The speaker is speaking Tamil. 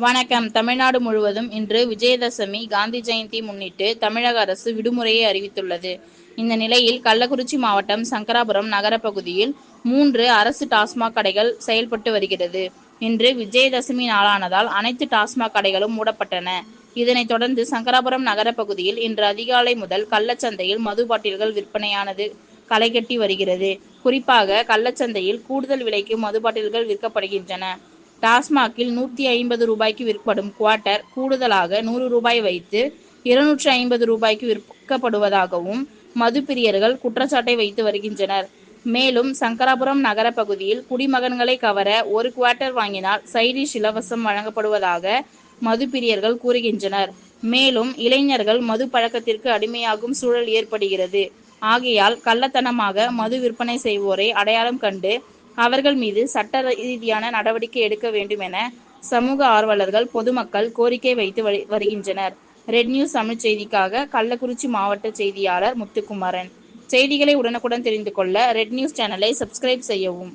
வணக்கம். தமிழ்நாடு முழுவதும் இன்று விஜயதசமி, காந்தி ஜெயந்தி முன்னிட்டு தமிழக அரசு விடுமுறையை அறிவித்துள்ளது. இந்த நிலையில் கள்ளக்குறிச்சி மாவட்டம் சங்கராபுரம் நகர பகுதியில் 3 அரசு டாஸ்மாக் கடைகள் செயல்பட்டு வருகிறது. இன்று விஜயதசமி நாளானதால் அனைத்து டாஸ்மாக் கடைகளும் மூடப்பட்டன. இதனைத் தொடர்ந்து சங்கராபுரம் நகர பகுதியில் இன்று அதிகாலை முதல் கள்ளச்சந்தையில் மது பாட்டில்கள் விற்பனையானது களைகட்டி வருகிறது. குறிப்பாக கள்ளச்சந்தையில் கூடுதல் விலைக்கு மது பாட்டில்கள் விற்கப்படுகின்றன. டாஸ்மாகில் ரூ.150 விற்படும் குவார்ட்டர் கூடுதலாக ரூ.100 வைத்து ரூ.250 விற்கப்படுவதாகவும் மது பிரியர்கள் குற்றச்சாட்டை வைத்து வருகின்றனர். மேலும் சங்கராபுரம் நகர பகுதியில் குடிமகன்களை கவர ஒரு குவார்ட்டர் வாங்கினால் சைடிஷ் இலவசம் வழங்கப்படுவதாக மது பிரியர்கள் கூறுகின்றனர். மேலும் இளைஞர்கள் மது பழக்கத்திற்கு அடிமையாகும் சூழல் ஏற்படுகிறது. ஆகையால் கள்ளத்தனமாக மது விற்பனை செய்வோரை அடையாளம் கண்டு அவர்கள் மீது சட்ட ரீதியான நடவடிக்கை எடுக்க வேண்டும் என சமூக ஆர்வலர்கள், பொதுமக்கள் கோரிக்கை வைத்து வருகின்றனர். ரெட் நியூஸ் தமிழ் செய்திக்காக கள்ளக்குறிச்சி மாவட்ட செய்தியாளர் முத்துக்குமரன். செய்திகளை உடனுக்குடன் தெரிந்து கொள்ள ரெட் நியூஸ் சேனலை சப்ஸ்கிரைப் செய்யவும்.